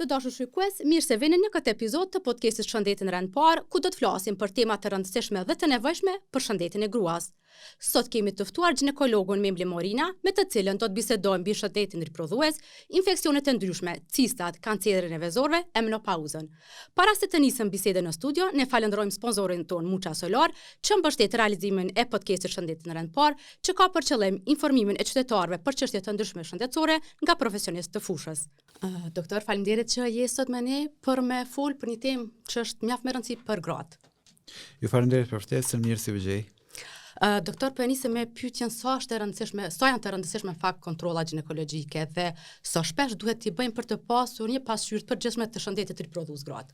dashur shikues, mirë se vini në këtë epizod të podcastit Shëndetin Rend Par, ku do të flasim për tema të rëndësishme dhe të nevojshme për shëndetin e gruas. Sot kemi të ftuar ginekologun Memli Morina, me të cilën do të bisedojmë mbi shëndetin riprodhues, infeksionet e ndryshme, cistat, kancerin e vezorëve e menopauzën. Para se të nisëm bisedën në studio, ne falenderojmë sponsorin ton Mucha Solar, që mbështet realizimin e podcastit Shëndetin Rend Par, që ka për qëllim informimin e qytetarëve për çështje të ndryshme shëndetësore nga profesionistë të fushës. Doktor, faleminderit që je sot me ne për me fol për një temë që është mjaft me rëndësi për gratë. Ju faleminderit për ftesën, mirë si vëgjej. Doktor, po e nisem me pyetjen sa janë të rëndësishme fakt kontrolla ginekologjike dhe sa shpesh duhet t'i bëjmë për të pasur një pasqyrë të përgjithshme të shëndetit riprodhues gratë.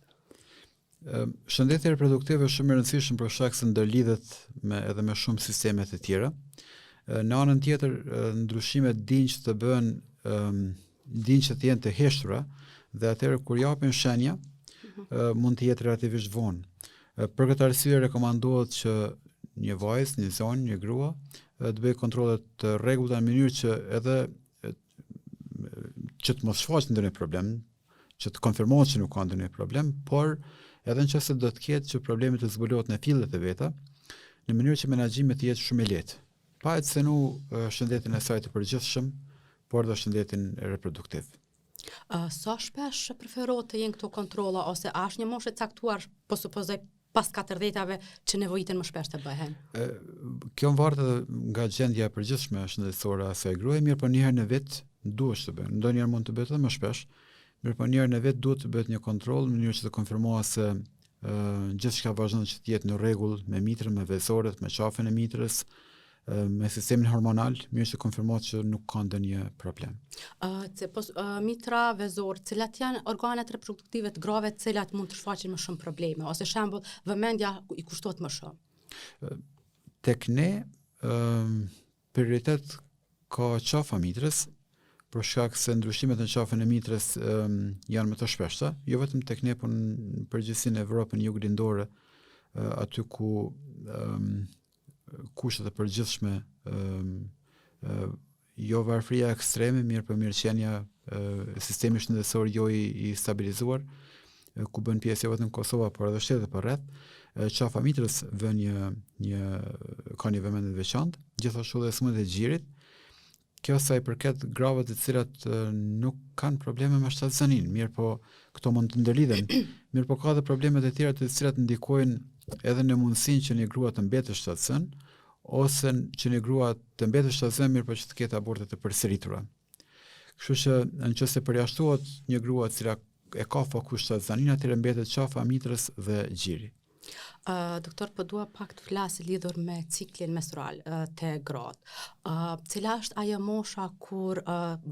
Shëndeti reproduktiv është shumë i rëndësishëm për shkak se ndërlidhet edhe me shumë sisteme të tjera. Në anën tjetër, ndryshimet dinë që të bëhen dinë që të jenë të heshtura dhe atëherë kur japin shenja mund të jetë relativisht vonë. Për këtë arsye rekomandohet që një vajzë, një zonë, një grua të bëjë kontrolle të rregullta në mënyrë që edhe që të mos shfaqet ndonjë problem, që të konfirmohet që nuk ka ndonjë problem, por edhe nëse do të ketë që problemi të zbulohet në fillet e veta, në mënyrë që menaxhimi të jetë shumë i lehtë, pa e cenu shëndetin e saj të përgjithshëm, por dhe shëndetin reproduktiv. Sa shpesh preferohet të jenë këto kontrolla ose a është një moshë e caktuar, po supozoj pas 40-tave që nevojiten më shpesh të bëhen? Kjo varet nga gjendja e përgjithshme shëndetësore e asaj gruaje, mirë po një herë në vit duhet të bëhet. Ndonjëherë mund të bëhet edhe më shpesh, mirë po një herë në vit duhet të bëhet një kontroll në mënyrë që të konfirmohet se gjithçka vazhdon që të jetë në rregull me mitrën, me vezorët, me qafën e mitrës, me sistemin hormonal, mirë që konfirmohet që nuk ka ndonjë problem. Mitra, vezor, cilat janë organet reproduktive të grave, cilat mund të shfaqin më shumë probleme, ose shembull vëmendja i kushtohet më shumë? Tek ne, prioritet ka qafa mitrës, për shkak se ndryshimet në qafën e mitrës janë më të shpeshta, jo vetëm tek ne, por në përgjithësi në Evropën juglindore, aty ku kushtet e përgjithshme jo varfëria ekstreme, mirë për mirëqenia sistemi shëndetësor jo i stabilizuar, ku bën pjesë jo vetëm Kosova, por edhe shtetet përreth, qafa mitrës vën ka një vëmendje të veçantë, gjithashtu dhe smundjet e gjirit. Kjo sa i përket grave të cilat nuk kanë probleme me shtatëzanin, mirë po këto mund të ndërlidhen, mirë po ka dhe problemet e tjera të cilat ndikojnë edhe në mundësinë që një grua të mbetë shtatëzën, ose që një grua të mbetë shtatëzën, mirë po që të ketë aborte të përsëritura. Kështu që nëse përjashtohet një grua e cila e ka fokus shtatëzanin, atëherë mbetet qafa mitrës dhe gjiri. Doktor, po dua pak të flas lidhur me ciklin menstrual të gratë. Cila është ajo mosha kur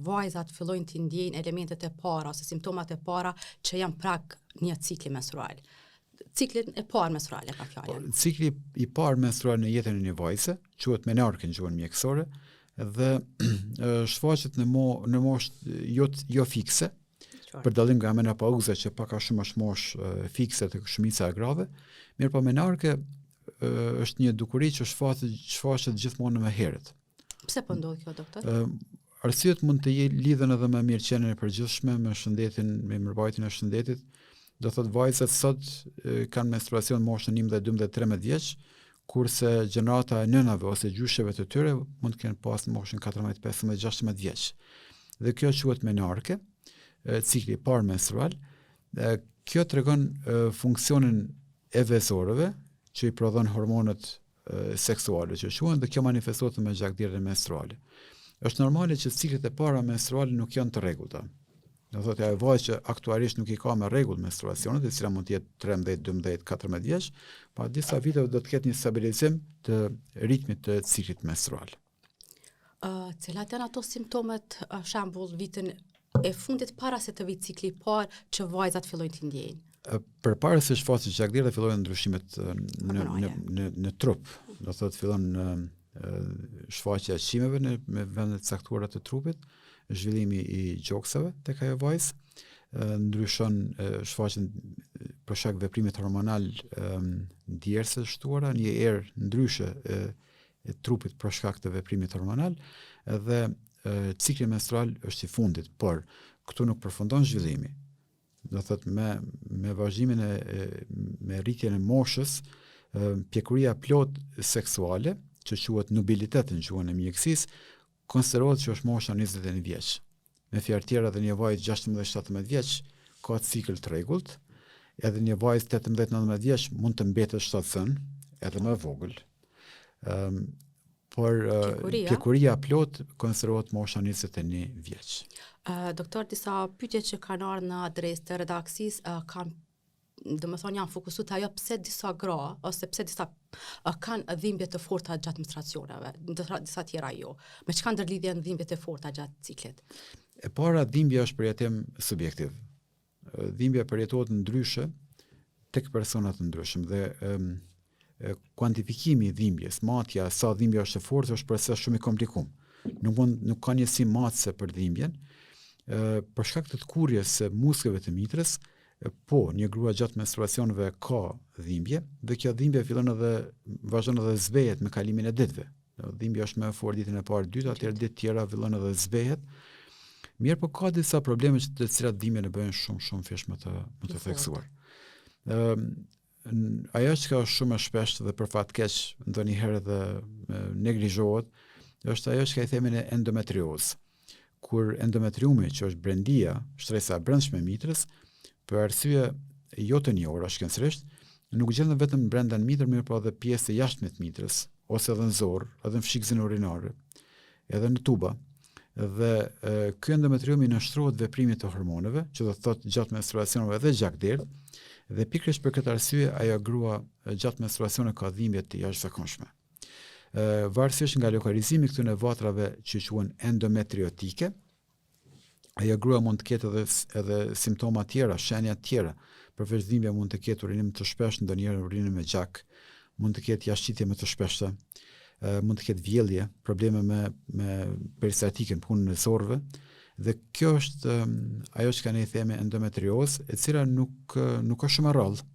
vajzat fillojnë të ndjejnë elementet e para ose simptomat e para që janë prag një cikli menstrual? Ciklin e parë menstrual e ka fjalën. Cikli i parë menstrual në jetën e një vajze quhet menarke në gjuhën mjekësore dhe shfaqet në moshë jo fikse, për dallim nga menopauza që pak a shumë është moshë fikse të shumica e grave, mirë po menarke është një dukuri që shfaqet gjithmonë më herët. Pse po ndodh kjo, doktor? Arsyet mund të lidhen edhe me mirëqenien e përgjithshme, me shëndetin, me mirëmbajtjen e shëndetit. Do thotë vajzat sot kanë menstruacion moshën 11, 12, 13 vjeç, kurse gjenerata e nënave ose gjysheve të tyre mund të kenë pas në moshën 14, 15, 16 vjeç. Dhe kjo quhet menarke, cikli i parë menstrual. Kjo tregon funksionin e vezorëve që i prodhon hormonet seksuale që quhen, dhe kjo manifestohet me gjakdhjerën menstruale. Është normale që ciklet e para menstruale nuk janë të rregullta. Do thotë ajo vajzë që aktualisht nuk i ka me rregull menstruacionet, e cila mund të jetë 13, 12, 14 vjeç, pa disa vite do të ketë një stabilizim të ritmit të ciklit menstrual. Cilat janë ato simptomet, shembull vitin e fundit para se të vijë cikli i parë që vajzat fillojnë të ndjejnë? Përpara se shfaqet gjakdhjera fillojnë ndryshimet në trup. Do thotë fillon shfaqja e qimeve në vende të caktuara të trupit, zhvillimi i gjoksave tek ajo vajzë, ndryshon shfaqen për shkak veprimit hormonal djersë shtuara, një erë ndryshe e trupit për shkak të veprimit hormonal, dhe cikli menstrual është i fundit, por këtu nuk përfundon zhvillimi. do thot me vazhdimin me rritjen e moshës, pjekuria plot seksuale, që quhet nubilitet në gjuhën e mjekësisë, konsiderohet që është mosha 21 vjeç. Me fjalë tjera, edhe një vajzë 16-17 vjeç ka cikël të rregullt, edhe një vajzë 18-19 vjeç mund të mbetet shtatësën, edhe më vogël. Por pjekuria plot konsiderohet mosha 21 vjeç. Doktor, disa pyetje që kanë ardhur në adresë të redaksisë kanë, domethënë janë fokusuar ajo pse disa gra ose pse disa kanë dhimbje të forta gjatë menstruacioneve, disa tjera jo. Me çka ndërlidhen dhimbjet e forta gjatë ciklit? E para, dhimbja është përjetim subjektiv. Dhimbja përjetohet ndryshe tek persona të ndryshëm dhe kuantifikimi i dhimbjes, matja sa dhimbja është e fortë është proces shumë i komplikuar. Nuk ka njësi matëse për dhimbjen, për shkak të kurrjes së muskujve të mitrës, po një grua gjatë menstruacioneve ka dhimbje dhe kjo dhimbje vazhdon edhe zbehet me kalimin e ditëve. Dhimbja është më e fortë ditën e parë, dytë, atëherë ditë tjera fillon edhe zbehet. Mirë, po ka disa probleme të cilat dhimbjen e bëjnë shumë fish më të theksuar. Ajo që ka shumë e shpesht dhe për fat keq ndonjëherë edhe neglizhohet, është ajo që i themin e endometriozë. Kur endometriumi, që është brendia, shtresa e brendshme e mitrës, për arsye jo të njohura shkencërisht, nuk gjendet vetëm brenda në mitër, mirë po edhe pjesë të jashtme të mitrës, ose edhe në zorë, edhe në fshikëzën urinare, edhe në tuba. Dhe ky endometriumi nështrohet veprimit të hormoneve, që do thotë gjatë menstruacioneve dhe gjakderdh, dhe pikërisht për këtë arsye ajo grua gjatë menstruacioneve ka dhimbje të jashtëzakonshme. Varësisht nga lokalizimi këtyre vatrave që quhen endometriotike, ajo grua mund të ketë edhe simptoma tjera, shenja tjera. Përveç dhimbja mund të ketë urinim të shpeshtë, ndonjëherë urinim me gjak, mund të ketë jashtëqitje më të shpeshta, mund të ketë vjellje, probleme me peristatikën, punën e zorëve, dhe kjo është ajo që ne i themi endometriozë, e cila nuk është shumë e rrallë.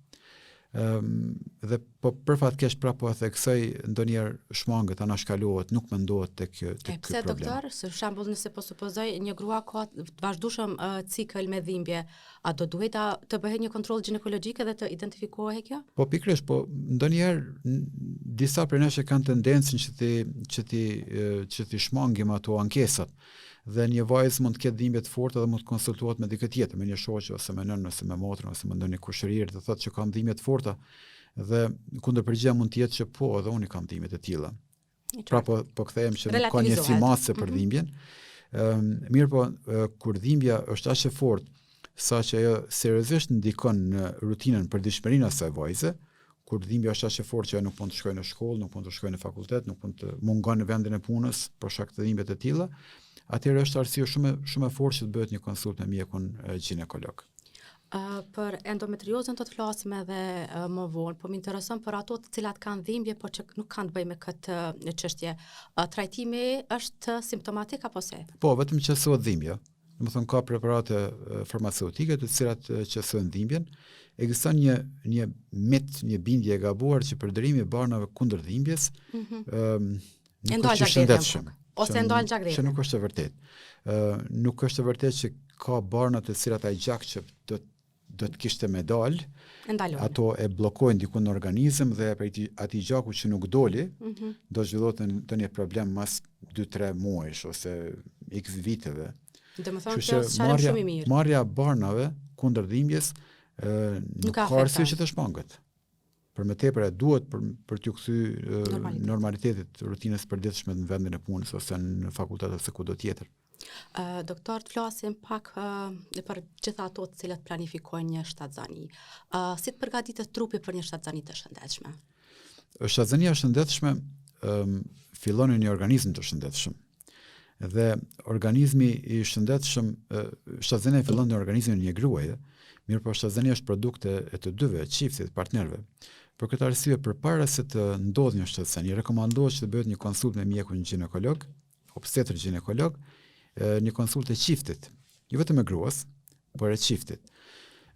Dhe po për fat keq po e theksoj ndonjëherë shmangët anashkalohet, nuk mendohet tek ky problem. Pse doktor, për shembull nëse po supozoj një grua ka vazhdueshëm cikël me dhimbje, a do duhet të bëhet një kontroll ginekologjik edhe të identifikohet kjo? Po pikërisht, po ndonjëherë disa prej nesh kanë tendencën që ti shmangim ato ankesat. Dhe një vajzë mund të ketë dhimbje të forta dhe mund të konsultohet me dikë tjetër, me një shoqe ose me nënën ose me motrën ose me ndonjë kushërir, të thotë që kam dhimbje të forta dhe kundërpërgjigja mund të jetë që po, edhe unë kam dhimbje të tilla. Pra po kthehem që nuk ka një simatse për dhimbjen. Mirë po, kur dhimbja është aq e fortë sa që ajo seriozisht ndikon në rutinën përditshmërinë e asaj vajze, kur dhimbja është aq e fortë që ajo nuk mund të shkojë në shkollë, nuk mund të shkojë në fakultet, nuk mund të mungon në vendin e punës për shkak të dhimbjeve të tilla, atëherë është arsye shumë e fortë që të bëhet një konsult me mjekun ginekolog. Për endometriozën do të flasim edhe më vonë, po më intereson për ato të cilat kanë dhimbje, por që nuk kanë të bëjë me këtë çështje. Trajtimi është simptomatik apo se? Po, vetëm qësohet dhimbja. Domethënë ka preparate farmaceutike të cilat qësojnë dhimbjen. Ekziston një mit, një bindje e gabuar që përdorimi i barnave kundër dhimbjes nuk është i shëndetshëm. Ose ndalë gjakdhetën. Që nuk është e vërtetë. Nuk është e vërtetë që ka barna të cilat ai gjak që do të kishte me dal, ato e bllokojnë diku në organizëm dhe atij gjaku që nuk doli, do zhvillohet një problem mas 2-3 muajsh ose x viteve. Domethënë kjo është shumë i mirë. Marrja barnave kundër dhimbjes nuk ka arsye që të shmanget. Për më tepër duhet për t'ju kthyer normalitetit rutinës përditshme në vendin e punës ose në fakultet ose kudo tjetër. Doktor, të flasim pak për gjitha ato të cilat planifikojnë një shtatzani. Si të përgatitet trupi për një shtatzani të shëndetshme? Shtatzania e shëndetshme fillon në një organizëm të shëndetshëm. Dhe organizmi i shëndetshëm, shtatzania fillon në organizmin e një gruaje, mirë po shtatzania është produkt e të dyve, çiftit, partnerëve. Për këtë arsye, përpara se të ndodhë një shtatzani, rekomandohet që të bëhet një konsult me mjekun ginekolog, obstetër ginekolog, një konsult e çiftit, jo vetëm e gruas, por e çiftit.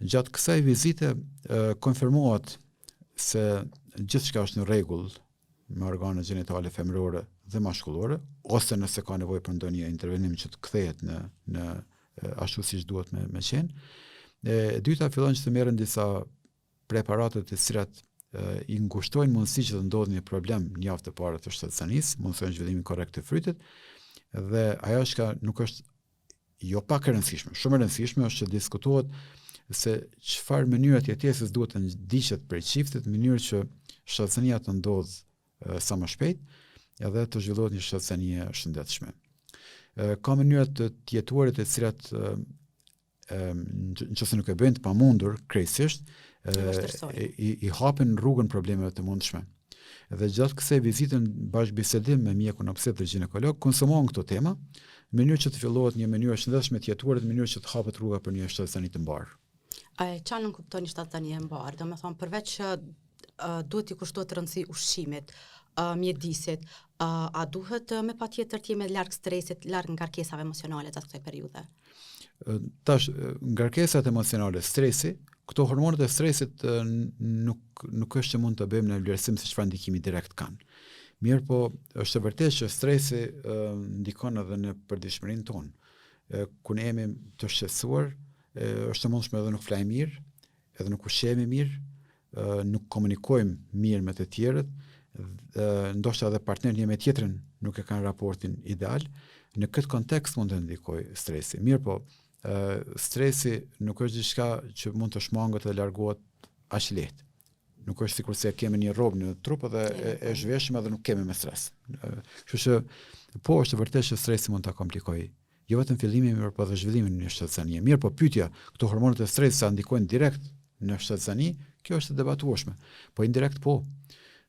Gjatë kësaj vizite konfirmohet se gjithçka është në rregull me organet gjinitale femërore dhe mashkullore, ose nëse ka nevojë për ndonjë intervenim që të kthehet në ashtu siç duhet me qenë. E dyta fillon që të merren disa preparate të cilat i ngushtojnë mundësi që të ndodhë një problem në javë të parë të shtatzanisë, mundësojnë zhvillimin korrekt të frytit, dhe ajo që nuk është jo pak e rëndësishme, shumë e rëndësishme është që diskutohet se çfarë mënyra të jetesës duhet të ndiqet për çiftet, në mënyrë që shtatzania të ndodhë sa më shpejt, edhe të zhvillohet një shtatzanie shëndetshme. Ka mënyra të jetuarit të cilat nëse nuk e bëjnë të pamundur krejtësisht, i hapin rrugën problemeve të mundshme. Dhe gjatë kësaj vizitën bashkëbisedim me mjekun obstet dhe ginekolog, konsumohen këto tema, në mënyrë që të fillohet një mënyrë shëndetshme të jetuarit, në mënyrë që të hapet rruga për një shtatzani të mbarë. Çfarë nuk kupton një shtatzani e mbarë? Domethënë përveç që duhet i kushtohet rëndësi ushqimit, mjedisit, a duhet me patjetër të jemi larg stresit, larg ngarkesave emocionale gjatë kësaj periudhe? Tash, ngarkesat emocionale, stresi, këto hormonet e stresit nuk është që mund të bëjmë në vlerësim se çfarë ndikimi direkt kanë. Mirë po, është e vërtetë që stresi ndikon edhe në përditshmërinë tonë. Kur ne jemi të shqetësuar, është e mundshme edhe nuk flajmë mirë, edhe nuk ushqehemi mirë, nuk komunikojmë mirë me të tjerët, ndoshta edhe partneri me tjetrën nuk e kanë raportin ideal. Në këtë kontekst mund të ndikojë stresi. Mirë po, stresi nuk është diçka që mund të shmanget dhe largohet aq lehtë. Nuk është sikur se kemi një rrobë në trup dhe e zhveshëm edhe nuk kemi me stres. Kështu që po është vërtet që stresi mund ta komplikojë jo vetëm fillimin, mirë po edhe zhvillimin në shtatzanie. Mirë po pyetja, këto hormonet e stresit sa ndikojnë direkt në shtatzani, kjo është e debatueshme. Po indirekt po.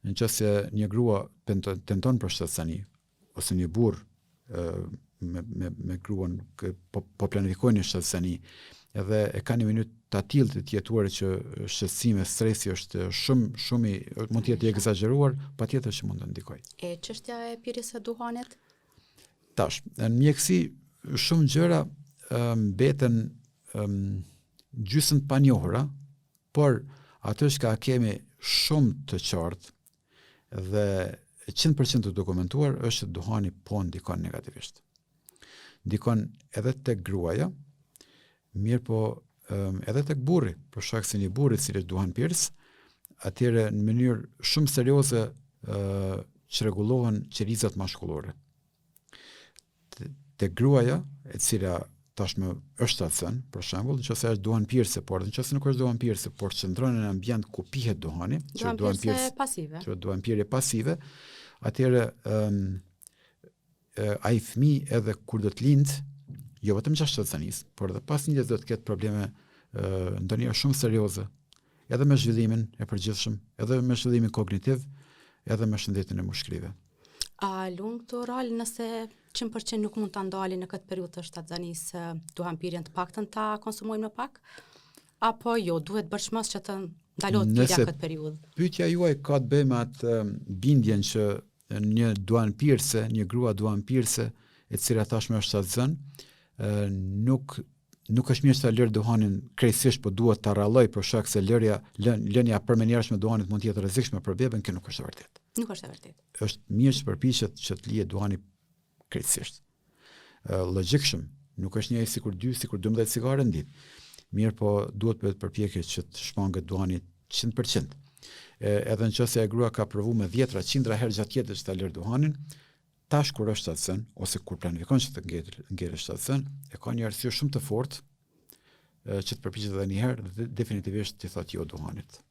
Nëse një grua tenton për shtatzani ose një burr me gruan po planifikojnë një shtatzani, edhe e ka një mënyrë të tillë të jetuarit që shqetësimi, stresi është shumë mund të jetë i egzageruar, patjetër që mund të ndikojë. E çështja e pirjes së duhanit? Tash, në mjekësi shumë gjëra mbeten gjysmë të panjohura, por atë që kemi shumë të qartë dhe 100% të dokumentuar është që duhani po ndikon negativisht. Ndikon edhe tek gruaja, mirë po edhe tek burri, për shkak se një burri i cili duhan pirës, atëherë në mënyrë shumë serioze çrregullohen qerizat mashkullore. Tek gruaja, e cila tashmë është shtatzën, për shembull, nëse është duhan pirëse, por nëse nuk është duhan pirëse, por qëndron në ambient ku pihet duhani, që duhan pirëse pasive. Që duhan pirje pasive, atëherë ai fëmijë edhe kur do të lindë, jo vetëm gjatë shtatzanisë, por edhe pas lindjes do të ketë probleme ndonjëherë shumë serioze, edhe me zhvillimin e përgjithshëm, edhe me zhvillimin kognitiv, edhe me shëndetin e mushkërive. A lung të rol nëse 100% nuk mund të ndalin në këtë periudhë të shtatzanisë duhanpirjen të paktën ta konsumojnë më pak? Apo jo, duhet bërshmos që të ndalohet pirja këtë periudhë? Pyetja juaj ka të bëjë me atë bindjen që një duhanpirëse, një grua duhanpirëse, e cila tashmë është shtatzën, nuk është mirë të lërë duhanin krejtësisht, po duhet ta rralloj për shkak se lënia përmenjëhershme e duhanit mund të jetë rrezikshme për beben, kjo nuk është e vërtetë. Nuk është e vërtetë. Është mirë që përpiqet që të lihet duhani krejtësisht. Logjikshëm, nuk është njëjtë sikur 12 cigare në ditë. Mirë po duhet bëhet përpjekje që të shmanget duhani 100%. Edhe nëse e grua ka provuar me 10-100 herë gjatë jetës të lërë duhanin, tash kur është shtatzën ose kur planifikon që të ngjerë shtatzën, e ka një arsye shumë të fortë që të përpiqet edhe një herë dhe definitivisht të thotë jo duhanit.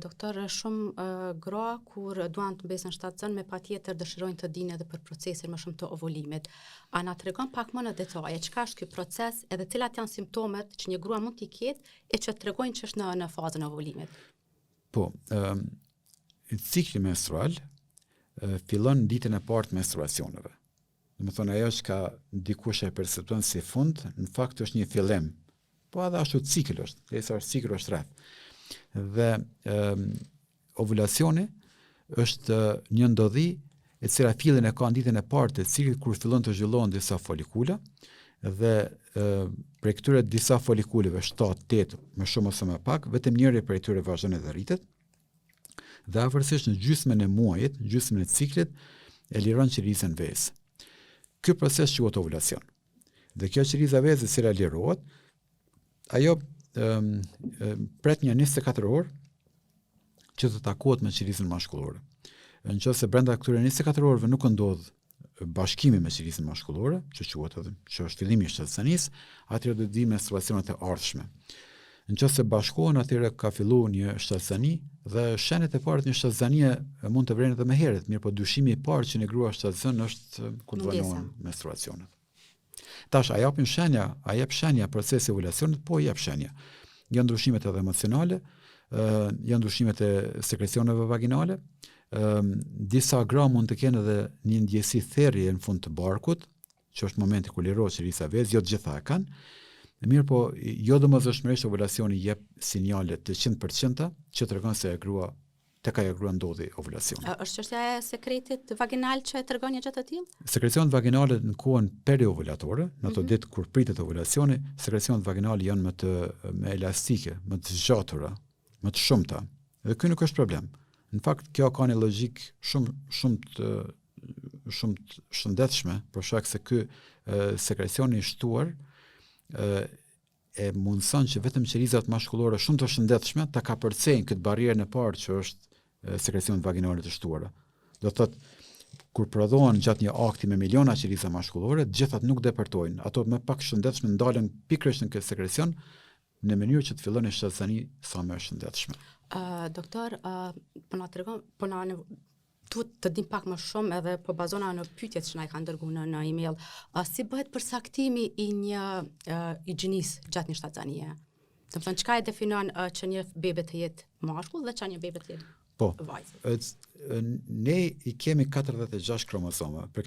Doktor, shumë gra kur duan të mbesin shtatzën me patjetër dëshirojnë të dinë edhe për procesin më shumë të ovulimit. A na tregon pak më në detaje çka është ky proces edhe cilat janë simptomet që një grua mund t'i ketë e që tregojnë që është në fazën e ovulimit? Po, cikli menstrual fillon ditën e parë të menstruacioneve. Domethënë ajo që ka dikush e percepton si fund, në fakt është një fillim. Po edhe ashtu cikël është, derisa është cikël është rreth. Dhe ovulacioni është një ndodhi e cila fillin e ka në ditën e parë të ciklit kur fillon të zhvillohen disa folikula dhe prej këtyre disa folikuleve 7-8 më shumë ose më pak, vetëm njëri prej tyre vazhdon edhe rritet. Dhe afërsisht në gjysmën e muajit, gjysmën e ciklit, e liron qerizën vezë. Ky proces quhet ovulacion. Dhe kjo qeriza vezë e cila lirohet, ajo pret një 24 orë që të takohet me qerizën mashkullore. Në qoftë se brenda këtyre 24 orëve nuk ndodh bashkimi me qerizën mashkullore, që quhet edhe që është fillimi i shtatzanisë, atëherë do të vi menstruacionet e ardhshme. Në qoftë se bashkohen, atëherë ka filluar një shtatzani dhe shenjat e para të një shtatzanie mund të vren edhe më herët, mirë po dyshimi i parë që në grua shtatzon është kur vazhdojnë menstruacionet. Tash a jep shenja procesi ovulacionit, po jep shenja. Janë ndryshimet edhe emocionale, janë ndryshimet e sekrecioneve vaginale, disa gra mund të kenë edhe një ndjesi therrje në fund të barkut, që është momenti kur lirohet qerisa vezë, jo të gjitha e kanë. Mirë po, jo domosdoshmërisht ovulacioni jep sinjale të 100% që tregon se tek ajo grua ndodhi ovulacioni. Është çështja e sekretit vaginal që tregon një gjë të tillë? Sekrecionet vaginale në kohën periovulatore, në ato ditë kur pritet ovulacioni, sekrecionet vaginale janë më elastike, më të zgjatura, më të shumta. Dhe ky nuk është problem. Në fakt kjo ka një logjik shumë të shëndetshme, për shkak se ky sekrecioni i shtuar e mundson që vetëm qerizat mashkullore shumë të shëndetshme ta kapërcejnë këtë barrierën e parë që është sekrecionet vaginale të shtuara. Do thotë kur prodhohen gjatë një akti me miliona qeriza mashkullore, të gjithat nuk depërtojnë. Ato më pak shëndetshme ndalen pikërisht në këtë sekrecion në mënyrë që të fillon një shtatzani sa më shëndetshme. Doktor, duhet të dim pak më shumë edhe po bazona në pyetjet që na i kanë dërguar në email. Si bëhet përsaktimi i një higienisë gjatë një shtatzanie? Do të thonë çka e definon që një bebe të jetë mashkull dhe që një bebe të jetë vajzë? Ne i kemi 46 kromozome. Për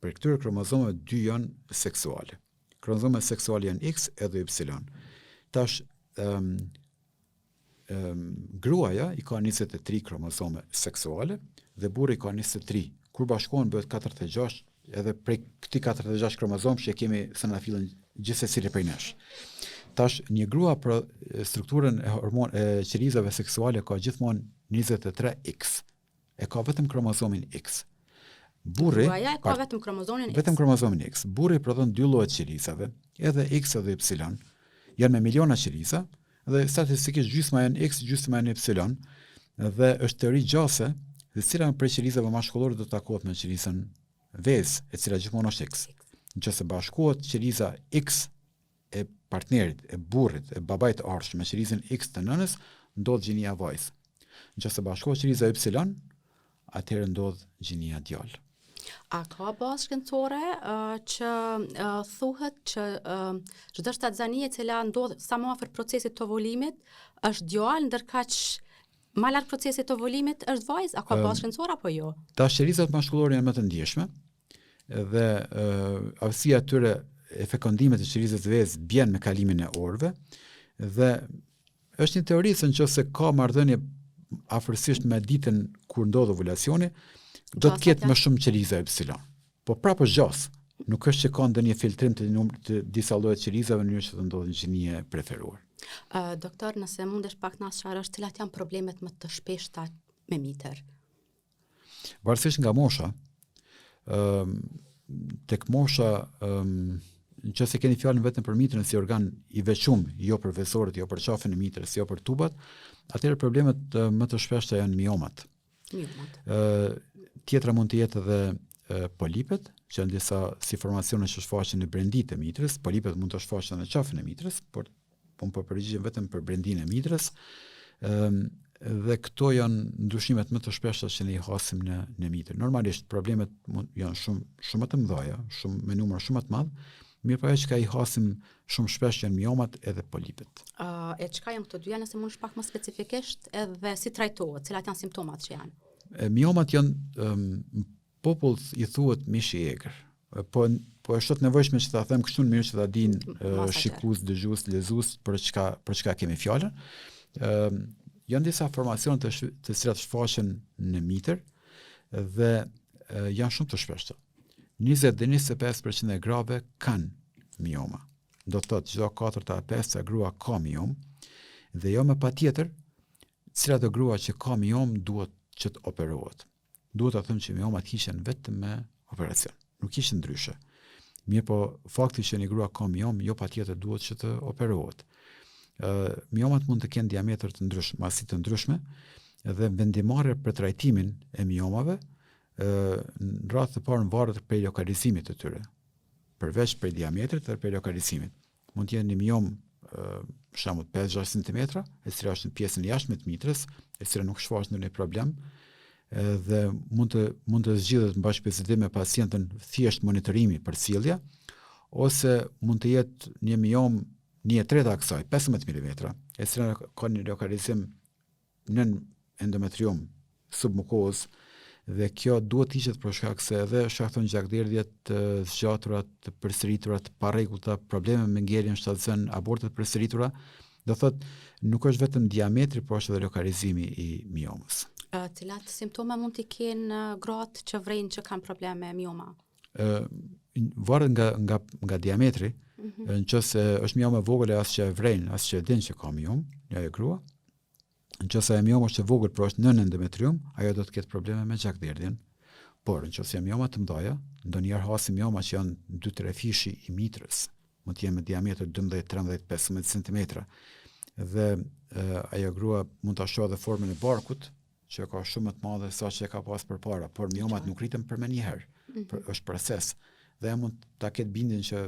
këtyre kromozomeve 2 janë seksuale. Kromozomet seksuale janë X edhe Y. Tash gruaja i ka 23 kromozome seksuale dhe burri i ka 23. Kur bashkohen bëhet 46, edhe prej këtij 46 kromozom që kemi se na fillon gjithsesi prej nesh. Tash një grua për strukturën e qerizave seksuale ka gjithmonë 23X. E ka vetëm kromozomin X. Gruaja ka vetëm kromozomin X. Vetëm kromozomin X. Burri prodhon 2 lloje qerizave, edhe X edhe Y. Janë me miliona qeriza, dhe statistikisht gjysma janë X, gjysma janë Y, dhe është teori gjase, dhe cila prej qerizave mashkullore do të takohet me qerizën vezë, e cila gjithmonë është X. Nëse bashkohet qeriza X e partnerit, e burrit, e babait të ardhshëm me qerizën X të nënës, ndodh gjinia vajzë. Nëse bashkohet qeriza Y, atëherë ndodh gjinia djalë. A ka bazë shkencore që thuhet që çdo shtatzanie e cila ndodh sa më afër procesit të ovulimit është djalë, ndërkaq më larg procesit të ovulimit është vajzë? A ka bazë shkencore apo jo? Tash qerizat mashkullore janë më të ndjeshme dhe aftësia e tyre e fekondimit të qerizës vezë bjen me kalimin e orëve dhe është një teori se nëse ka marrëdhënie afërsisht me ditën kur ndodh ovulacioni, do të ketë më shumë qeriza Y. Po prapë është gjasë. Nuk është që ka ndonjë filtrim të disa lloje qerizave në mënyrë që të ndodhin gjinie preferuar. Doktor, nëse mundesh pak na sqarosh cilat janë problemet më të shpeshta me mitër? Varësisht nga mosha, tek mosha, nëse keni fjalën vetëm për mitrën si organ i veçum, jo për vesorët, jo për qafën e mitrës, jo për tubat, atëherë problemet më të shpeshta janë miomat. Tjetra mund të jetë edhe polipet, që janë disa si formacione që shfaqen në brendit e mitrës. Polipet mund të shfaqen në qafën e mitrës, por unë po përgjigjem vetëm për brendin e mitrës. Dhe këto janë ndryshimet më të shpeshta që ne i hasim në mitër. Normalisht problemet janë shumë më të mëdha, me numër shumë më të madh, mirë po ajo që i hasim shumë shpesh janë miomat edhe polipet. E çka janë këto dyja, nëse mundesh pak më specifikisht, edhe si trajtohet, cilat janë simptomat që janë? Miomat janë popull i thuhet mish i egër. Po është të nevojshme që ta them kështu në mënyrë që ta dinë shikues, dëgjues, lezues për çka kemi fjalën. Janë disa formacione të cilat shfaqen në mitër dhe janë shumë të shpeshta. 20-25% e grave kanë mioma. Do të thotë çdo 4-5 grua ka miom dhe jo më patjetër cilat do grua që ka miom duhet që të operohet. Duhet të them që miomat kishen vetëm me operacion, nuk kishen ndryshe. Mirë po fakti që një grua ka miom, jo patjetër duhet që të operohet. Miomat mund të kenë diametër të ndryshëm, masi të ndryshme, dhe vendimarrja për trajtimin e miomave në radhë të parë varet prej lokalizimit të tyre, përveç prej diametrit dhe prej lokalizimit. Mund të jenë një miom shembull 5-6 cm, e cila është në pjesën jashtme të mitrës, e cila nuk shfaq ndonjë problem, dhe mund të zgjidhet në bashkëbisedim me pacientën thjesht monitorimi për sjellje, ose mund të jetë një miom 1/3 e kësaj, 15 mm, e cila ka një lokalizim nën endometrium submukoz, dhe kjo duhet të hiqet për shkak se edhe shkakton gjakderdhjet të zgjatura, të përsëritura, të parregullta, probleme me ngjerjen shtatzën, abortet përsëritura. Do thotë nuk është vetëm diametri, por është edhe lokalizimi i miomës. Cilat simptoma mund të kenë gratë që vrejnë që kanë probleme me mioma? Varet nga diametri. Nëse është miom e vogël, as që e vrejnë, as që e din që ka miom, ja e grua. Nëse e mioma është e vogël, por është nën endometrium, ajo do të ketë probleme me gjakderdhjen. Por nëse janë mioma të mëdha, ndonjëherë hasim mioma që janë 2-3 fishi i mitrës, mund të jenë me diametër 12, 13, 15 cm. Dhe ajo grua mund ta shohë edhe formën e barkut, që ka shumë më të madhe se sa që e ka pas përpara, por miomat nuk rriten për menjëherë. Është proces. Dhe mund ta ketë bindjen që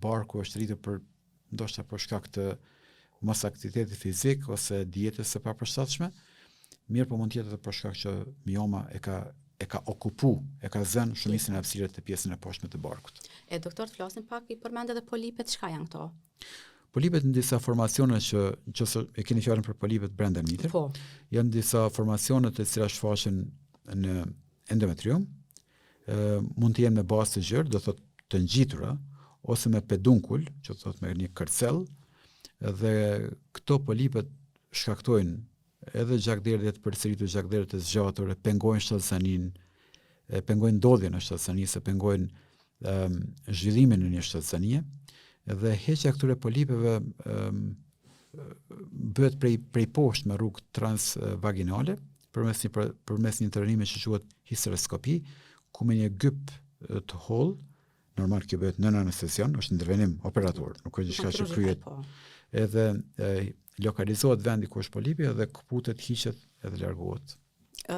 barku është rritur për ndoshta për shkak të mos aktiviteti fizik ose dietës së papërshtatshme, mirë po mund të jetë edhe për shkak që mioma e ka okupu, e ka zënë shumicën e hapësirës të pjesën e poshtme të barkut. Doktor, të flasim pak, i përmend edhe polipet, çka janë këto? Polipet në disa formacione që e keni fjalën për polipet brenda mitër, janë disa formacione të cilat shfaqen në endometrium, mund të jenë me bazë të gjerë, do thotë të ngjitura, ose me pedunkull, që do thotë me një kërcell, dhe këto polipet shkaktojnë edhe gjakderdhjet përsëritur, gjakderdhjet e zgjatura, pengojnë shtatzanin, pengojnë ndodhjen e shtatzanisë, pengojnë zhvillimin në një shtatzanie, dhe heqja këtyre polipeve bëhet prej poshtë me rrugë transvaginale, përmes një intervenimi që quhet histeroskopi, ku me një gyp të hollë, normal kjo bëhet nën anestezion, është intervenim operator, nuk është diçka që kryhet. Edhe lokalizohet vendi ku është polipi dhe kputet, hiqet edhe largohet.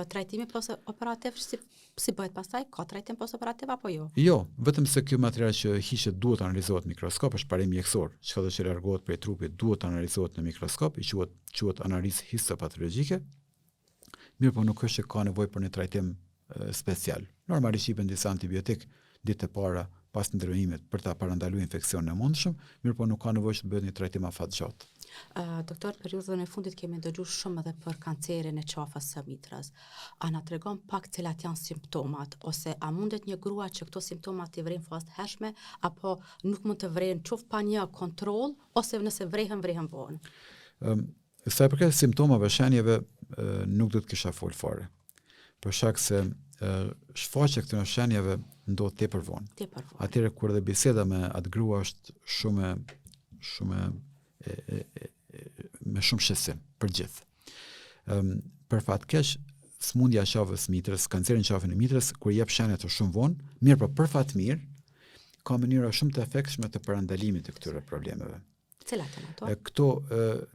Trajtimi post-operativ si bëhet pastaj? Ka trajtim post-operativ apo jo? Jo, vetëm se ky material që hiqet duhet analizohet në mikroskop, është parim mjekësor. Çka do që largohet prej trupit duhet analizohet në mikroskop, i quhet analizë histopatologjike. Mirë, po nuk është që ka nevojë për një trajtim special. Normalisht jipen disa antibiotik ditë e para pas ndërmimit për ta parandaluar infeksionin e mundshëm, mirë po nuk ka nevojë të bëhet një trajtim afatgjatë. Doktor, periudhën e fundit kemi dëgjuar shumë edhe për kancerin e qafës së mitrës. A na tregon pak cilat janë simptomat, ose a mundet një grua që këto simptomat i vrejnë fazë të hershme, apo nuk mund të vrejnë qoftë pa një kontroll, ose nëse vrehen vonë? Sa i përket simptomave, shenjave, nuk do të kisha fol fare. Për shkak se shfaqja këtyre shenjave ndodh tepër vonë. Atëherë kur dhe biseda me atë grua është shumë me shumë shqetësim për gjithë. Për fat keq, smundja e qafës mitrës, kanceri në qafën e mitrës, kur jep shenja të shumë vonë, mirë po për fat mirë, ka mënyra shumë të efektshme të parandalimit të këtyre problemeve. Cilat janë ato? Këto,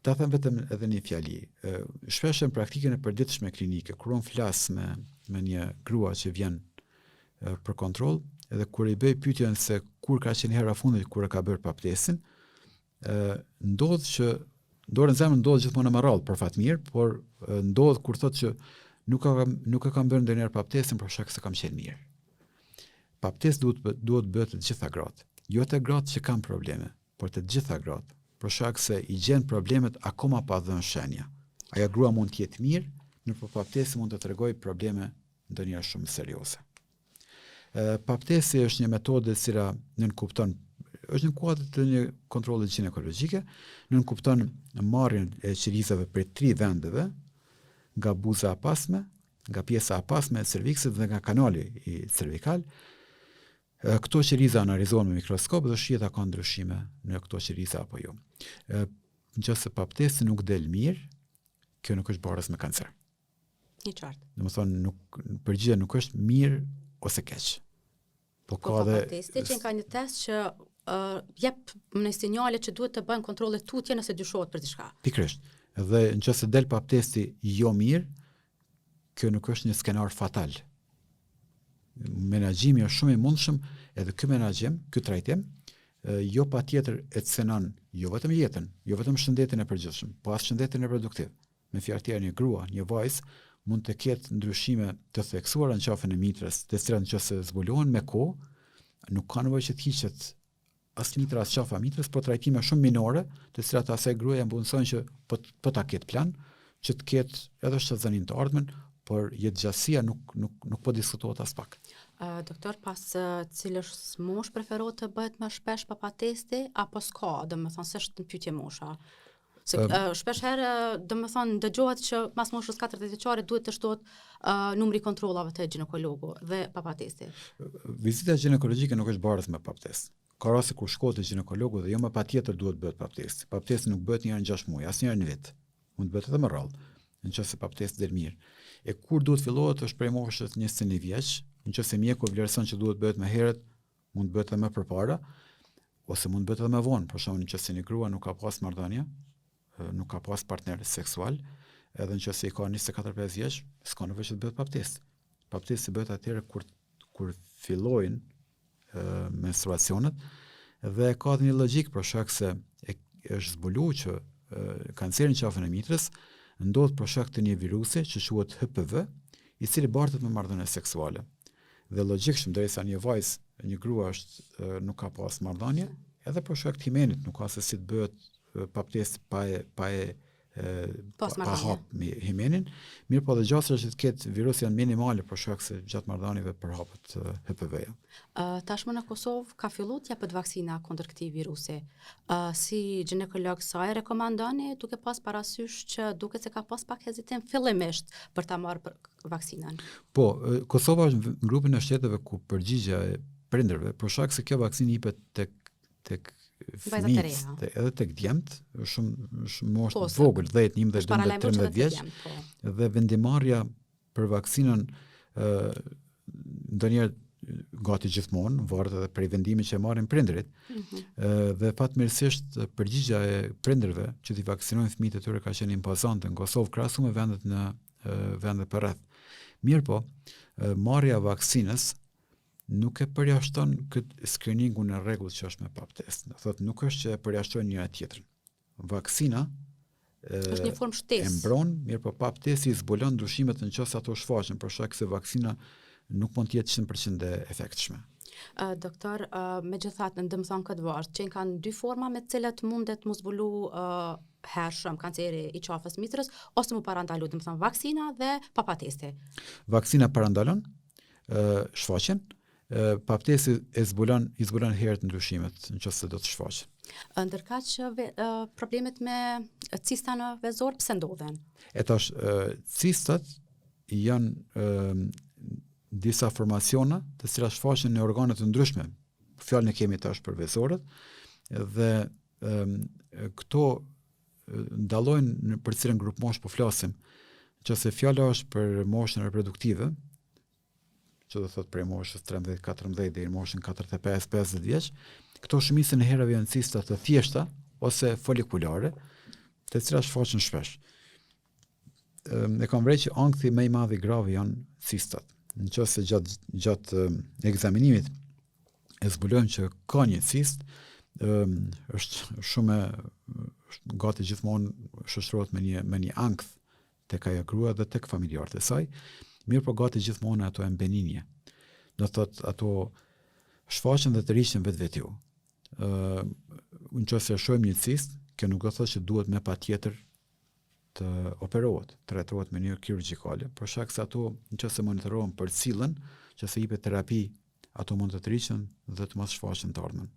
ta them vetëm edhe një fjali. Shpesh në praktikën e përditshme klinike, kur unë flas me një grua që vjen për kontroll, edhe kur i bëj pyetjen se kur ka qenë hera fundit kur e ka bërë paptesin, ndodh që dorën zemrën ndodh gjithmonë më rrallë për fat mirë, por ndodh kur thotë që nuk e kam bërë ndonjëherë paptesin për shkak se kam qenë mirë. Paptes duhet bëhet të gjitha gratë. Jo të gratë që kanë probleme, por të gjitha gratë, për shkak se i gjen problemet akoma pa dhënë shenja. Ajo grua mund të jetë mirë, në paptesi mund të tregojë probleme ndonjëherë shumë serioze. Paptesi është një metodë e cila nënkupton, është në kuadër të një kontrolli ginekologjike, nënkupton marrjen e qelizave prej 3 vendeve, nga buza e pasme, nga pjesa e pasme e cerviksit dhe nga kanali i cervikal. Këto qeliza analizohen me mikroskop dhe shihet a ka ndryshime në këto qeliza apo jo. Nëse paptesi nuk del mirë, kjo nuk është barës me kancer. Një qartë. Domethënë përgjigja nuk është mirë ose keq. Po ka dhe paptesi që ka një test që jep në sinjale që duhet të bëjnë kontrolle tutje nëse dyshohet për diçka. Pikërisht. Dhe nëse del pa abtesti jo mirë, kjo nuk është një skenar fatal. Menaxhimi është shumë i mundshëm, edhe ky menaxhim, ky trajtim, jo patjetër e cënon jo vetëm jetën, jo vetëm shëndetin e përgjithshëm, po as shëndetin e reproduktiv. Me fjalë tjera, një grua, një vajzë mund të ketë ndryshime të theksuara në qafën e mitrës, të cilat nëse zbulohen me kohë, nuk ka nevojë që të hiqet as mitra as qafa mitrës, por trajtime shumë minore, të cilat asaj gruaja mundësojnë që po ta ketë plan, që të ketë edhe shtatzënin të ardhmen, por jetëgjatësia nuk po diskutohet as pak. Doktor, pas cilës mosh preferohet të bëhet më shpesh papatesti apo s'ka, domethënë s'është në pyetje mosha? Se shpesh herë domethënë dëgjohet që mas moshës 40 vjeçare duhet të shtohet numri i kontrollave të ginekologu dhe papatesti. Vizita ginekologjike nuk është barës me papatest. Ka raste kur shkohet te ginekologu dhe jo më patjetër duhet bëhet papatesti. Papatesti nuk bëhet një herë në 6 muaj, asnjëherë në vit. Mund të bëhet edhe më rrallë, nëse papatesti del mirë. E kur duhet fillohet është prej moshës 21 vjeç, nëse mjeku vlerëson që duhet bëhet më herët, mund të bëhet edhe më përpara, ose mund të bëhet edhe më vonë. Për shembull, nëse një grua nuk ka pas marrëdhënie, nuk ka pas partner seksual, edhe nëse i ka 24-5 vjeç, s'ka nevojë që të bëhet papatest. Papatesti bëhet atëherë kur fillojnë menstruacionet, dhe ka dhe një logjik për shkak se është zbuluar që kanceri në qafën e mitrës ndodh për shkak të një virusi që quhet HPV, i cili bartet me marrëdhënie seksuale. Dhe logjikshëm, derisa një vajzë, një grua nuk ka pas marrëdhënie, edhe për shkak të himenit nuk ka se si të bëhet papatesti pa hap himenin, mirë po dhe gjasra që të ketë virus janë minimale për shkak se gjatë marrëdhënieve përhapet HPV-ja. Tashmë në Kosovë ka filluar të japet vaksina kundër këtij virusi. Si ginekolog sa e rekomandoni, duke pas parasysh që duket se ka pas pak hezitim fillimisht për ta marrë vaksinën? Po, Kosova është në grupin e shteteve ku përgjigjja e prindërve, për shkak se kjo vaksinë jepet tek fëmijët, edhe tek djemt, shumë moshë të vogël, 10, 11, 12, 13 vjeç, dhe vendimarrja për vaksinën ndonjëherë gati gjithmonë, varet edhe prej vendimit që marrin prindërit, dhe fatmirësisht përgjigjja e prindërve që t'i vaksinojnë fëmijët e tyre ka qenë impozante në Kosovë krahasu me vendet në vendet përreth. Mirë po, marrja e vaksinës nuk e përjashton këtë screeningun e rregullt që është me papatest. Do thotë nuk është që e përjashton njëra tjetrën. Vaksina është një formë shtesë. E mbron, mirë po papatesti zbulon ndryshimet nëse ato shfaqen, për shkak se vaksina nuk mund të jetë 100% e efektshme. Doktor, megjithatë, domethënë këtë varet që kanë dy forma me të cilat mundet mos zbulu hershëm kanceri i qafës mitrës ose mu parandalu, domethënë vaksina dhe papatesti. Vaksina parandalon shfaqjen, papatesti i zbulon herët ndryshimet nëse do të shfaqen. Ndërkaq problemet me cista në vezor pse ndodhen? Tash cistat janë disa formaciona të cilat shfaqen në organe të ndryshme. Fjalën e kemi tash për vezorët, dhe këto ndallojnë për cilën grup moshë po flasim. Nëse fjala është për moshën reproduktive, që do thot prej moshës 13-14 deri në moshën 45-50 vjeç, këto shumicën e herëve janë cista të thjeshta ose folikulare, të cilat shfaqen shpesh. Ne kam vrejë që ankthi më i madh i gravi janë cistat. Nëse gjatë ekzaminimit e zbulojmë që ka një cist, është shumë gati gjithmonë shoqërohet me një ankth tek ajo grua dhe tek familjarët e saj. Mirë po gati gjithmonë ato janë benigne. Do thotë ato shfaqen dhe të rriqen vetvetiu. Nëse shohim një cist, kjo nuk do të thotë që duhet me patjetër të operohet, të trajtohet me mënyrë kirurgjikale, për shkak se ato nëse monitorohen për cilën, nëse jepet terapi, ato mund të rriqen dhe të mos shfaqen të ardhmen.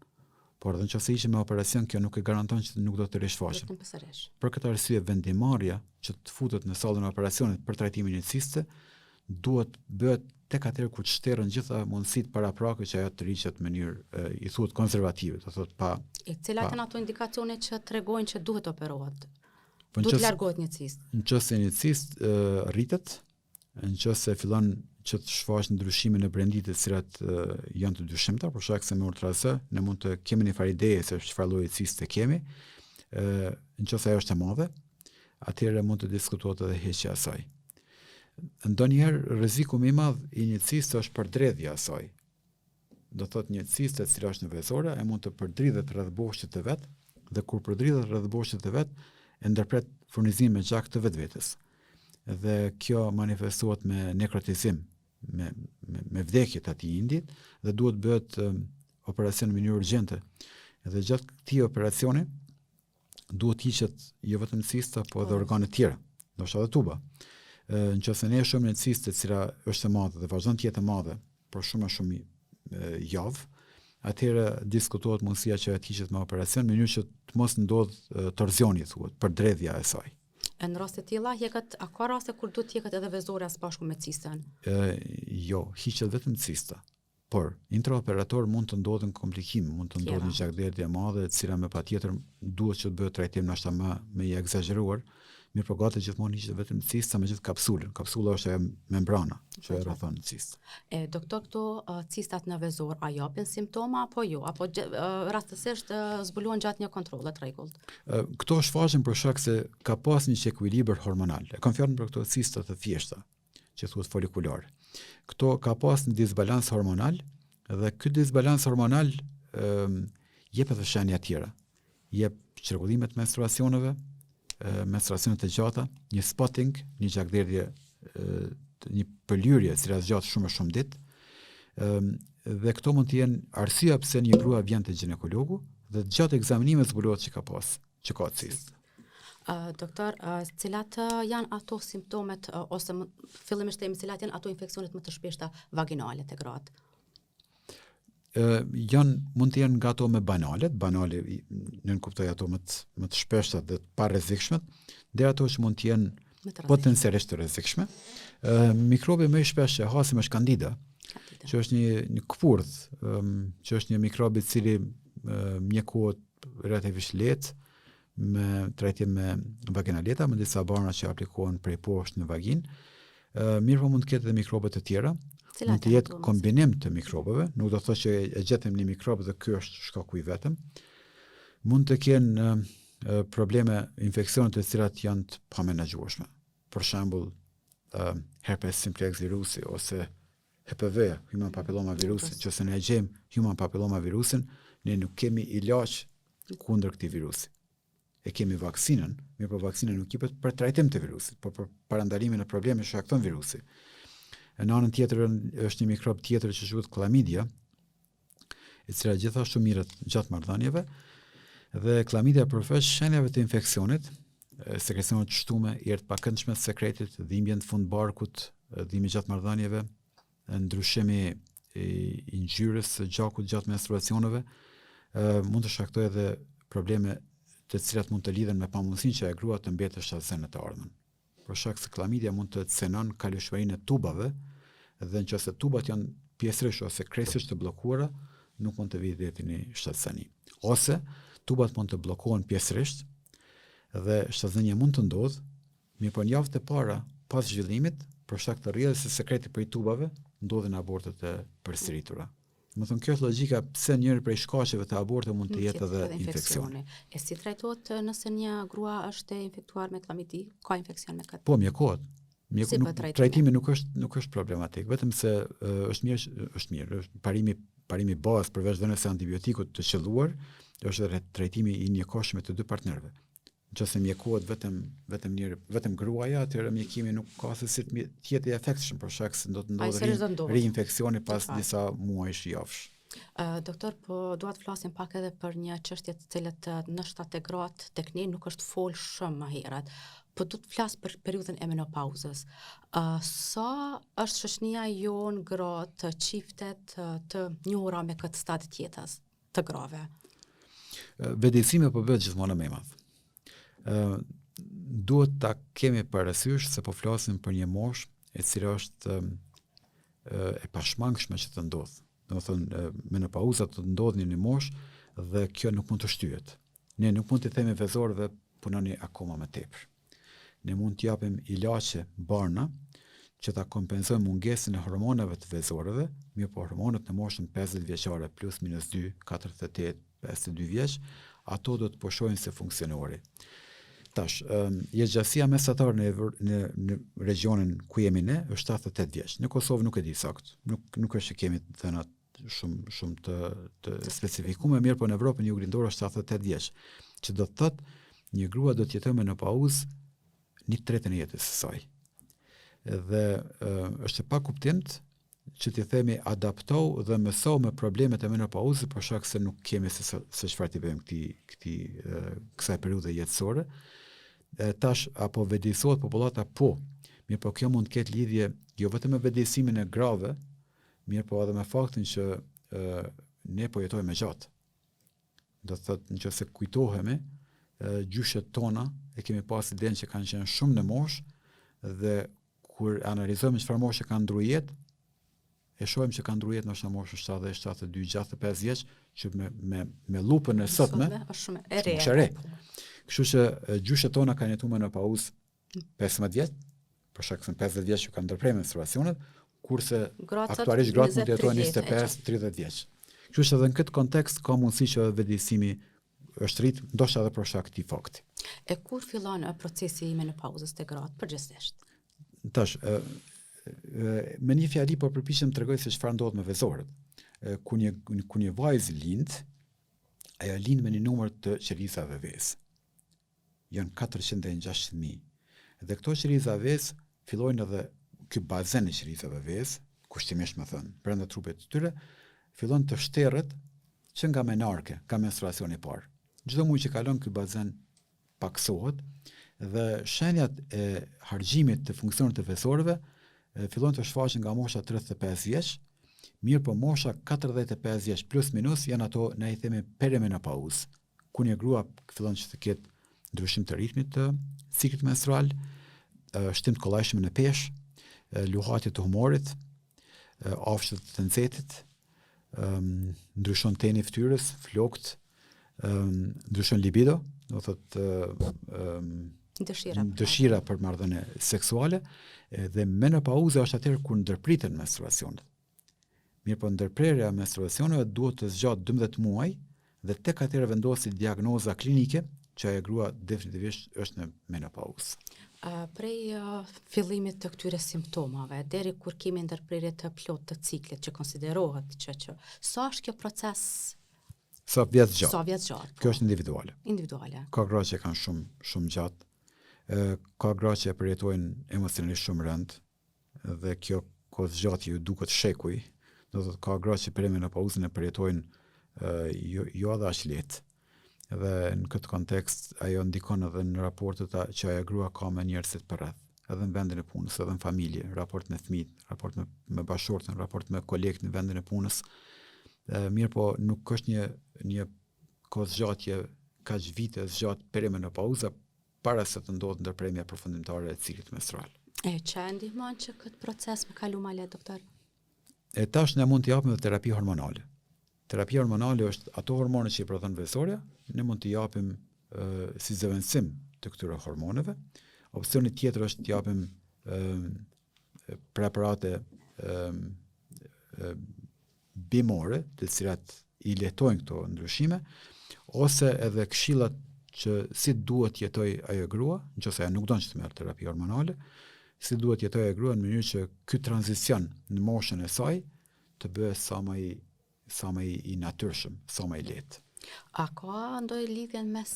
Por edhe nëse ishim me operacion, kjo nuk e garanton që nuk do të rishfaqen. Për këtë arsye, vendimarrja që të futet në sallën e operacionit për trajtimin e ciste duhet bëhet tek atëherë kur shterën gjitha mundësitë paraprake që ajo të rriqet në mënyrë i thuhet konservative, do thotë pa. Cilat janë ato indikacione që tregojnë që duhet operohet? Duhet largohet një cist. Nëse një cist rritet, nëse fillon që të shfaqin ndryshime në brendi të cilat janë të dyshimta, për shkak se me ultrazë ne mund të kemi një farë ideje se çfarë lloji ciste kemi. Nëse ajo është e madhe, atëherë mund të diskutohet edhe heqja e saj. Ndonjëherë rreziku më i madh i një ciste është përdredhja e saj. Do thotë një ciste e cila është në vezore e mund të përdridhet rreth boshqit të vet, dhe kur përdridhet rreth boshqit të vet, e ndërpret furnizimin me gjak të vetvetes. Dhe kjo manifestohet me nekrotizim, me vdekje të atij indit, dhe duhet bëhet operacion në mënyrë urgjente. Dhe gjatë këtij operacioni duhet hiqet jo vetëm cista, po edhe organe tjera, ndoshta edhe tuba. Nëse ne shohim një cistë e cila është e madhe dhe vazhdon të jetë e madhe, por shumë javë, atëherë diskutohet mundësia që të hiqet me operacion në mënyrë që të mos ndodh torzioni, thuhet, përdredhja e saj. Në raste të tilla a ka raste kur duhet të hiqet edhe vezora së bashku me cistën? Jo, hiqet vetëm cista. Por intraoperator mund të ndodhin komplikime, mund të ndodhin gjakderdhje e madhe, e cila me patjetër duhet që të bëhet trajtim ndoshta më i egzageruar. Mirë po gati gjithmonë hiqet vetëm cista me gjithë kapsulën. Kapsula është ajo membrana që e rrethon cistë. Doktor, këto cistat në vezor a japin simptoma apo jo? Apo rastësisht zbuluan gjatë një kontrolli të rregullt? Këto shfaqen për shkak se ka pas një ekuilibër hormonal. E kam fjalën për këto cista të thjeshta, që thuhet folikulare. Këto ka pas një disbalans hormonal dhe ky disbalans hormonal jep edhe shenja tjera. Jep çrregullime të menstruacioneve, menstruacione të gjata, një spotting, një gjakderdhje, një pëlhyrje e cila zgjat shumë ditë. Dhe këto mund të jenë arsyeja pse një grua vjen te ginekologu dhe gjatë ekzaminimit zbulohet që ka cistë. Doktor, cilat janë ato simptomet ose fillimisht cilat janë ato infeksionet më të shpeshta vaginale te gratë? Mund të jenë nga ato me banale në kuptoj ato më të shpeshta dhe të parrezikshme, deri ato që mund të jenë potencialisht të rrezikshme. Mikrobi më i shpesh që hasim është Candida, që është një kupurdh, që është një mikrob i cili mjekohet relativisht lehtë me trajtim me vaginaleta, me disa barna që aplikohen prej poshtë në vaginë. Mirë po mund të ketë edhe mikrobe të tjera. Mund të jetë kombinim të mikrobeve, nuk do të thotë që e gjetëm një mikrob dhe ky është shkaku i vetëm. Mund të kenë probleme, infeksione të cilat janë të pamenagjueshme. Për shembull, herpes simplex virusi ose HPV, human papilloma virusi, nëse ne e gjejmë human papilloma virusin, ne nuk kemi ilaç kundër këtij virusi. E kemi vaksinën, mirë po vaksina nuk jepet për trajtim të virusit, por për parandalimin e problemeve që shkakton virusi. Në anën tjetër është një mikrob tjetër që quhet Chlamydia, e cila gjithashtu mirret gjatë marrëdhënieve, dhe Chlamydia përveç shenjave të infeksionit, sekrecione të shtume, erë të pakëndshme të sekretit, dhimbje në fund barkut, dhimbje gjatë marrëdhënieve, ndryshimi i ngjyrës së gjakut gjatë menstruacioneve, mund të shkaktojë edhe probleme të cilat mund të lidhen me pamundësinë që e grua të mbetet shtatësene të ardhmen. Për shkak se Chlamydia mund të cenon kalueshmërinë e tubave, dhe nëse tubat janë pjesërisht ose krejtësisht të bllokuara, nuk mund të vijë deri në shtatësani. Ose tubat mund të bllokohen pjesërisht dhe shtatësania mund të ndodhë, mirë po në javët e para pas zhvillimit, për shkak të rrjedhjes së sekretit prej tubave, ndodhin abortet e përsëritura. Më thënë, kjo është logjika pse njëri prej shkaqeve të abortit mund të jetë edhe infeksioni. E si trajtohet nëse një grua është e infektuar me klamidi, ka infeksion me këtë? Po, mjekohet. Trajtimi nuk është problematik, vetëm se është mirë. Parimi bazë përveç dhënies së antibiotikut të qelluar, është edhe trajtimi i njëkohshëm të dy partnerëve. Nëse mjekohet vetëm gruaja, atëherë mjekimi nuk ka se si të jetë i efektshëm, për shkak se do të ndodhë rinfeksioni pas disa muajsh javësh. Doktor, po dua të flasim pak edhe për një çështje të cilët në shtatë gratë tek ne nuk është fol shumë më herët. Po du të flas për periudhën e menopauzës. Sa është shoqënia jon gratë, çiftet të njohura me këtë stadë të jetës të grave? Vëdësimi po bëhet gjithmonë më i madh. Duhet ta kemi parasysh se po flasim për një moshë e cila është e pashmangshme që të ndodhë. Domethënë, menopauza të ndodhë në një moshë dhe kjo nuk mund të shtyhet. Ne nuk mund të themi vezorëve punoni akoma më tepër. Ne mund të japim ilaçe barna që ta kompenzojë mungesën e hormoneve të vezorëve, mirë po hormonët në moshën 50 vjeçare plus minus 2, 48, 52 vjeç, ato do të pushojnë se funksionori. Tash, jetëgjatësia mesatare në regionin ku jemi ne është 78 vjeç. Në Kosovë nuk e di sakt. Nuk është që kemi dhëna shumë të specifikuar, mirë po në Evropën juglindore është 78 vjeç, që do të thotë një grua do të jetojë me menopauzë 1/3 e jetës së saj. Dhe është pa kuptimt që t'i themi adaptohu dhe mësohu me problemet e menopauzës për shkak se nuk kemi se çfarë t'i bëjmë kësaj periudhe jetësore. Tash apo vëdësohet popullata po, mirë po kjo mund të ketë lidhje jo vetëm me vëdësimin e grave, mirë po edhe me faktin që ne po jetojmë gjatë. Do të thotë nëse kujtohemi, gjyshet tona e kemi pas idenë që kanë qenë shumë në moshë dhe kur analizojmë çfarë moshe kanë ndruar jetë, e shohim që kanë ndruar jetë në moshën 70, 72, 65 vjeç, që me lupën e sotme është shumë e re. Kështu që gjyshet tona kanë jetuar me menopauzë 15 vjeç, për shkak se 50 vjeç që kanë ndërprer menstruacionet, kurse aktualisht gratë mund të jetojnë 25-30 vjeç. Kështu që edhe në këtë kontekst ka mundësi që vedësimi është rrit, ndoshta edhe për shkak të këtij fakti. E kur fillon procesi i menopauzës te gratë përgjithsisht? Tash, me një fjali po përpiqem të tregoj se çfarë ndodh me vezorët. Kur një vajzë lind, ajo lind me një numër të qerizave vezë. Janë 460.000. Dhe këto qeriza vezë fillojnë edhe ky bazen i qerizave vezë, kushtimisht më thënë, brenda trupit të tyre, fillon të shterret që nga menarke, ka menstruacioni i parë. Çdo muaj që kalon ky bazen paksohet dhe shenjat e harxhimit të funksionit të vezorëve fillojnë të shfaqen nga mosha 35 vjeç, mirë po mosha 45 vjeç plus minus janë ato ne i themi perimenopauzë, ku një grua fillon që të ketë ndryshim të ritmit të ciklit menstrual, shtim të kollajshëm në peshë, luhatje të humorit, afshët të nxehtit, ndryshon teni i fytyrës, flokt, ndryshon libido, do thotë dëshira për marrëdhënie seksuale, dhe menopauza është atëherë kur ndërpriten menstruacionet. Mirë po ndërprerja e menstruacioneve duhet të zgjatë 12 muaj dhe tek atëherë vendoset diagnoza klinike që ajo grua definitivisht është në menopauzë. Prej fillimit të këtyre simptomave deri kur kemi ndërprerje të plot të ciklit që konsiderohet që sa është kjo proces? Sa vjet gjatë. Sa vjet gjatë. Kjo është individuale. Individuale. Ka gra që kanë shumë gjatë. Ka gra që e përjetojnë emocionalisht shumë rënd dhe kjo kohë zgjatje ju duket shekuj. Do të thotë ka gra që perimenopauzën e përjetojnë jo edhe aq lehtë. Dhe në këtë kontekst ajo ndikon edhe në raportet që ajo grua ka me njerëzit përreth, edhe në vendin e punës, edhe në familje, raport me fëmijët, raport me bashkëshorten, raport me kolegët në vendin e punës. Mirë po nuk është një kohë zgjatje kaq vite zgjat perimenopauza para se të ndodhë ndërprerja përfundimtare e ciklit menstrual. Që ndihmon që këtë proces me kalu ma lehtë, doktor? Tash ne mund të japim edhe terapi hormonale. Terapia hormonale është ato hormone që i prodhon vezorja, ne mund t'i japim si zëvendësim të këtyre hormoneve. Opsioni tjetër është t'i japim preparate bimore, të cilat i lehtojnë këto ndryshime, ose edhe këshillat që si duhet jetoj ajo grua, nëse ajo nuk don që të merr terapi hormonale, si duhet jetoj ajo grua në mënyrë që ky tranzicion në moshën e saj të bëhet sa më i natyrshëm, sa më i lehtë. A ka ndonjë lidhje mes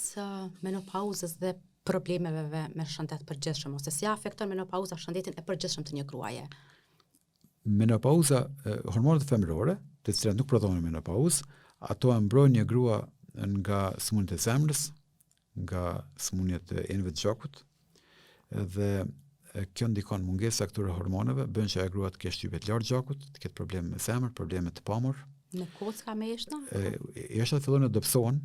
menopauzës dhe problemeve me shëndet përgjithshëm, ose si afekton menopauza shëndetin e përgjithshëm të një gruaje? Menopauza, hormonet femërore, të cilat nuk prodhonin menopauzë, ato e mbrojnë një grua nga sëmundjet e zemrës, nga sëmundjet e enëve të gjakut, dhe kjo ndikon mungesa e këtyre hormoneve, bën që ajo grua të ketë shtypje të lartë gjakut, të ketë probleme me zemër, probleme të pamur. Në kocka me eshtra? Eshtrat fillojnë të dobësohen,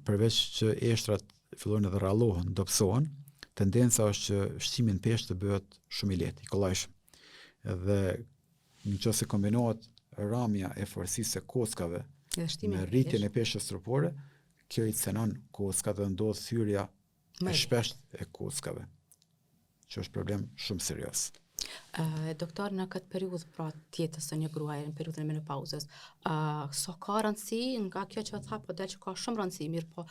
përveç që eshtrat fillojnë të rrallohen, dobësohen, tendenca është që shtimi në peshë të bëhet shumë i lehtë, i kollajshëm. Dhe nëse kombinohet rramja e forcisë së kockave me rritjen e peshës trupore, kjo i cenon kockat dhe ndodh thyrja e shpeshtë e kockave, që është problem shumë serioz. Doktor, në këtë periudhë pra tjetës së një gruaje, në periudhën e menopauzës, so ka rëndësi nga kjo që tha, po del që ka shumë rëndësi, mirë po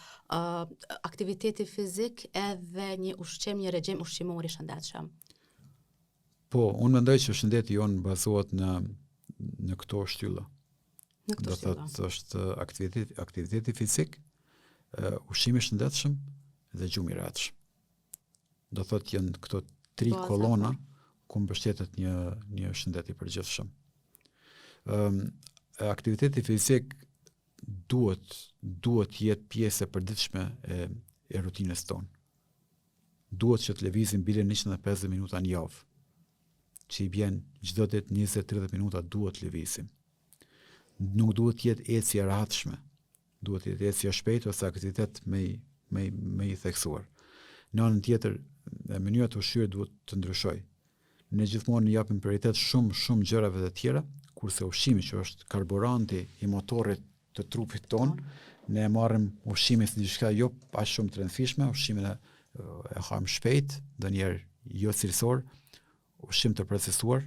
aktiviteti fizik edhe një ushqim, një regjim ushqimor i shëndetshëm. Po, unë mendoj që shëndeti jonë bazohet në këto shtylla. Do thotë është aktiviteti fizik, ushqimi i shëndetshëm dhe gjumi i rehatshëm. Do thotë janë këto 3 kolona ku mbështetet një shëndet i përgjithshëm. Aktiviteti fizik duhet jetë pjesë e përditshme e rutinës tonë. Duhet që të lëvizim bile 150 minuta në javë, që i bjen çdo ditë 20-30 minuta duhet të lëvizim. Nuk duhet jetë ecje e rehatshme, duhet jetë ecje e shpejtë ose aktivitet me i theksuar. Në anën tjetër, mënyra të ushqyerjes duhet të ndryshojë. Ne gjithmonë japim prioritet shumë gjërave të tjera, kurse ushqimi që është karburanti i motorit të trupit ton, ne marrim ushqimin si diçka jo aq shumë të rëndësishme, ushqimin e hajm shpejt, ndonjëherë jo cilësor, ushqim të procesuar,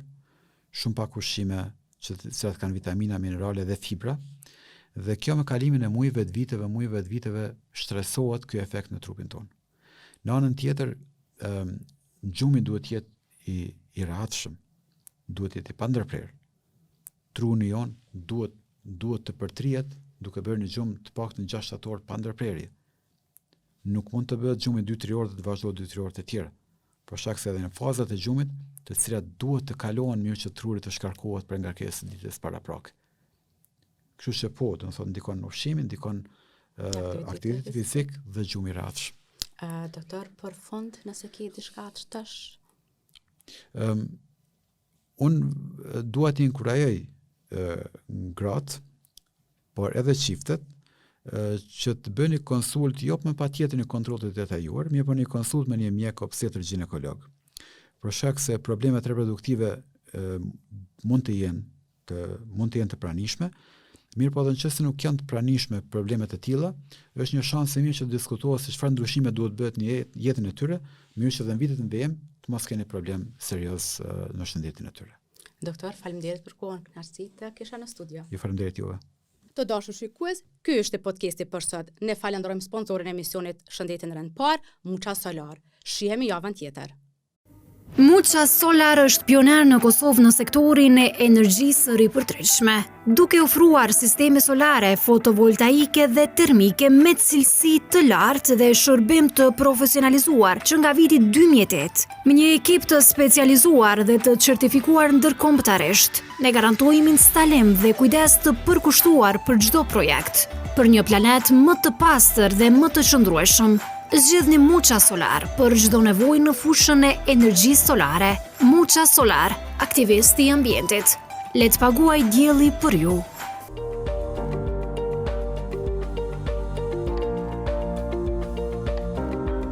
shumë pak ushqime që kanë vitamina, minerale dhe fibra. Dhe kjo me kalimin e muajve të viteve shtresohet ky efekt në trupin ton. Në anën tjetër, gjumi duhet jetë i rehatshëm, duhet jetë i pandërprer. Truni jon duhet të përtrihet duke bërë një gjumë të paktën 6 orë pa ndërprerje. Nuk mund të bëhet gjumi 2-3 orë dhe të vazhdojë 2-3 orë të tjera. Për shkak se edhe në fazat e gjumit, të cilat duhet të kalohen mirë që truri të shkarkohet për ngarkesën e ditës paraprake. Kështu që po, do të thotë ndikon në ushqimin, ndikon aktiviteti fizik dhe gjumi i rehatshëm. Doktor, për fund, nëse ke diçka të shtosh? Unë dua t'i inkurajoj gratë, por edhe çiftet, që të bëni konsult, jo me patjetër një kontroll të detajuar, mirë po një konsult me një mjek obstetër ginekolog. Për shkak se problemet reproduktive mund të jenë të pranishme, mirë po edhe nëse nuk janë të pranishme problemet e tilla, është një shans e mirë që të diskutohet se çfarë ndryshime duhet bëhet në jetën e tyre, mirë që edhe në vitet e vijim të mos keni problem serioz në shëndetin e tyre. Doktor, faleminderit për kohën, kënaqësi të kisha në studio. Ju faleminderit juve. Të dashur shikues, ky është podcasti për sot. Ne falenderojmë sponsorin e emisionit Shëndetin Rend Par, Mucha Solar. Shihemi javën tjetër. Mucha Solar është pioner në Kosovë në sektorin e energjisë ripërtritshme, duke ofruar sisteme solare, fotovoltaike dhe termike me cilësi të lartë dhe shërbim të profesionalizuar që nga viti 2008. Me një ekip të specializuar dhe të certifikuar ndërkombëtarisht, ne garantojmë instalim dhe kujdes të përkushtuar për çdo projekt, për një planet më të pastër dhe më të qëndrueshëm. Zgjidhni Mucha Solar për çdo nevojë në fushën e energjisë solare. Mucha Solar, aktivisti i ambientit. Le të paguaj dielli për ju.